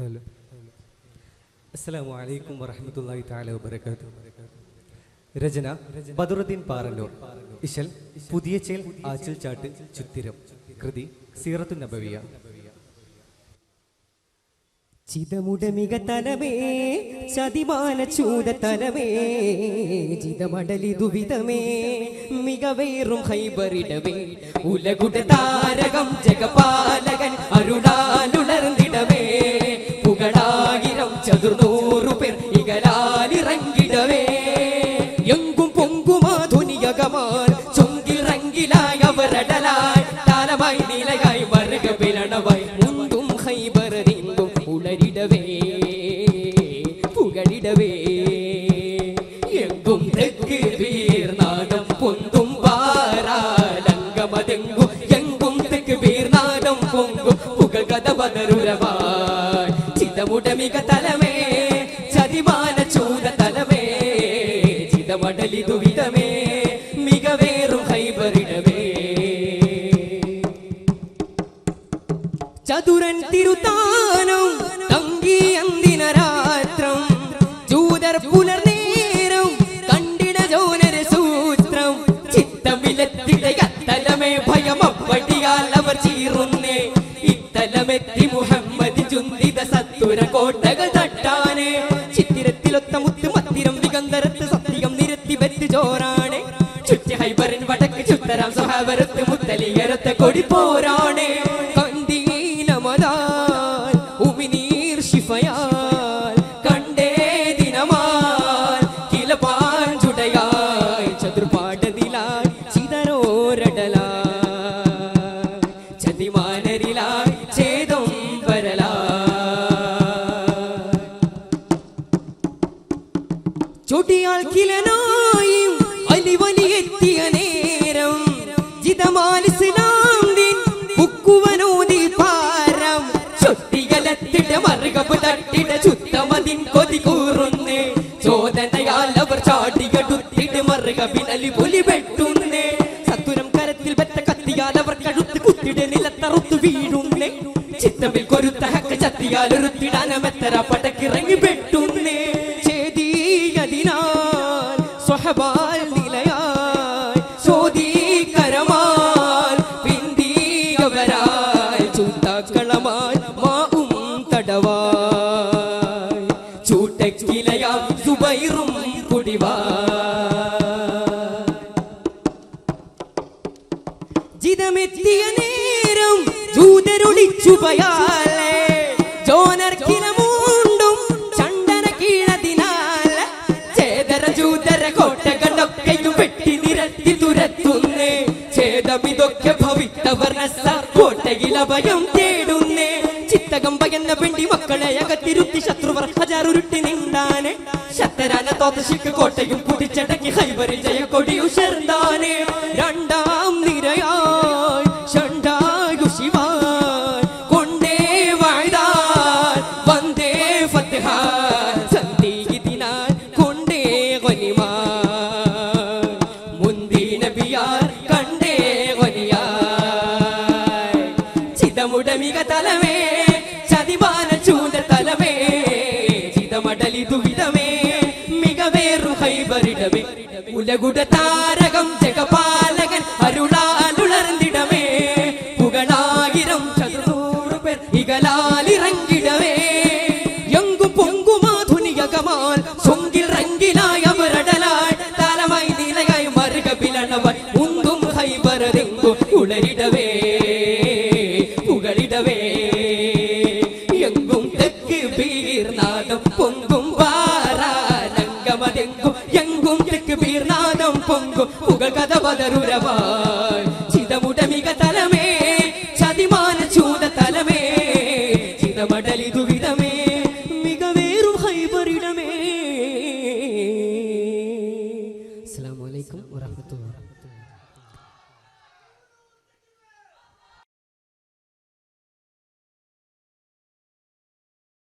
Hello. അസ്സലാമു അലൈക്കും വറഹ്മത്തുള്ളാഹി തആല വബറകാതുഹു. രചന ബദറുദ്ദീൻ പാറന്നൂർ. ഇശൽ പുതിയ ചേൽ ആച്ചിൽ ചാട്ട് ചുത്തിരം. കൃതി സീറത്തുൻ നബവിയ. ചിതമുടമിക തലമേ ചതിമാല ചൂത തലമേ ചിതമടലി ദുവിധമേ മികവേറും ഹൈബറിടവേ ഉലകുട താരകം ജഗപാലകൻ അരുളാലുണർന്നിടവേ പുകളായിരം ചതുർനൂറു പേർ ഇകലാലിറങ്ങിടവേ എങ്കും പൊങ്കുമാധുനിയകമാൻ ചൊങ്കിൽ റങ്കിലായി അവരടലായി താലമായി നിലയായി മറുകപിലണവായി മുന്തും ഹൈബറിങ്കും ഉളരിടവേ പുകളിടവേ എങ്കും തെക്ക് വീർനാദം പൊന്തും വാരാലങ്കമതെങ്കും എങ്കും തെക്ക് വീർനാദം പൊങ്കും പുകകഥ പതരുരവായി ചിതമുടമിക തലമേ ചതിമാന ചൂത തലമേ ചിതമടലി ദുവിധമേ മികവേറും ഹൈബറിടവേ ചതുരൻ തിരുത്താനം തങ്കി അന്തിന രാത്രം ജൂതർ പുലർനേരം കണ്ടിട ജോനര സൂത്രം ചിത്തമിലെത്തിടയത്തലമേ ഭയമപ്പടിയാൽ അവർ ചീറുന്നേ ഇത്തലമെത്തി മുഹമ്മദ് ചുന്തിത സത്തുര കോട്ടകൾ തട്ടാനേ ചിത്തിരത്തിലൊത്ത മുത്ത് മത്തിരം വികന്തരത്ത് സത്യം നിരത്തി വെത്ത് ചോറാണേ ചുറ്റി ഹൈബറിൻ വടക്ക് ചുത്തരാം സ്വഹാവരത്ത് മുത്തലിയരത്ത കൊടി പോരാണേ കണ്ടീനമതാൽ ഉമിനീർ ശിഫയാൽ കണ്ടേ ദിനമാൽ കിലപാൻ ചുടയായി ചതുർപാടതിലായി ചിതരോരടലായി ചതിമാനരിലായി ചേതം വരലായി ചൊടിയാൽ കിലനായും അലിവലിയെത്തിയ നേരം ജിതമാലിസ്ലാം ദിൻ ബുക്കുവനോദി പാരം ചൊട്ടികലത്തിട മറുകപ്പ് തട്ടിട ചുത്തമതിൻ കൊതി കൂറുന്നേ ചോദനയാൽ അവർ ചാടികടുത്തിട മറുകപ്പിനലി പുലി വെട്ടുന്നേ സത്തുരം കരത്തിൽ വെറ്റ കത്തിയാൽ അവർ കഴുത്ത് കുത്തിട നിലത്തറുത്ത് വീഴുന്നേ ചിത്തമിൽ കൊരുത്ത ഹക്ക് ചത്തിയാൽ ഒരുത്തിടാനമെത്തര പടക്കിറങ്ങി വെട്ടുന്നേ ചേതീയതിനാൽ സ്വഹബാൽ നിലയായി ചോദീകരമാൽ പിന്തിയവരായി ചൂട്ടാക്കളമായി മാവും തടവായി ചൂട്ടക്കിലയാം സുബൈറും കുടിവായി ജിതമെത്തിയ നേരം ജൂതരൊളിച്ചു പയാലേ ജോനർക്കിലമുണ്ടും ചണ്ടന കീഴതിനാൽ ചേതര ജൂതര കോട്ടകളൊക്കെയും വെട്ടി നിരത്തി തുരത്തുന്നേ ഛേദമിതൊക്കെ ഭവിത്തവർ കോട്ടയിൽ അഭയം തേടുന്നേ ചിത്തകം പകന്ന പെണ്ടി മക്കളെ അകത്തിരുത്തി ശത്രുവർ ഹജാറുരുട്ടി നിണ്ടാനെ ശത്തരാന തോത്തശിക്ക് കോട്ടയും കുടിച്ചടക്കി ഹൈബറിൽ ജയ കൊടി ഉഷർന്നാനെ രണ്ടാം നിരയായി ഷണ്ടായു ശിവാൻ കൊണ്ടേ വാഴ്താൻ വന്ദേ ഫത്ഹാൻ സന്ധിയിതിനാൽ കൊണ്ടേ ഗനിമാൻ മുന്തി നബിയാർ കണ്ടേ ഗനിയായി ചിതമുടമിക തലമേ ചതിമാന ചൂത തലമേ ചിതമടലി ദുവിധമേ മികവേറു ഹൈബറിടമേ ഉലകുട താരകം ജഗപാലകൻ അരുളാലുണർന്നിടമേ പുകളായിരം ചതുർനൂറു പേർ ഇകലാലിറങ്ങിടവേ എങ്കും പൊങ്കുമാധുനിയകമാൽ ചൊങ്കിൽ റങ്കിലായി അവരടലായി താലമായി നിലയായി മറുകപിലണവൻ മുന്തും ഹൈബറെങ്കും ഉളരിടവേ പുകളിടവേ എങ്കും തെക്ക് വീർനാദം പൊങ്കും വാരാലങ്കമതെങ്കും എങ്കും തെക്ക് വീർനാദം പൊങ്കും പുകൾ കഥ പതരുരവായി ചിതമുടമിക തലമേ ചതിമാന ചൂത തലമേ ചിതമടലി ദുവിധമേ മികവേറും ഹൈബറിടമേ. അസ്സലാമു അലൈക്കും വറഹ്മത്തുള്ളാഹി.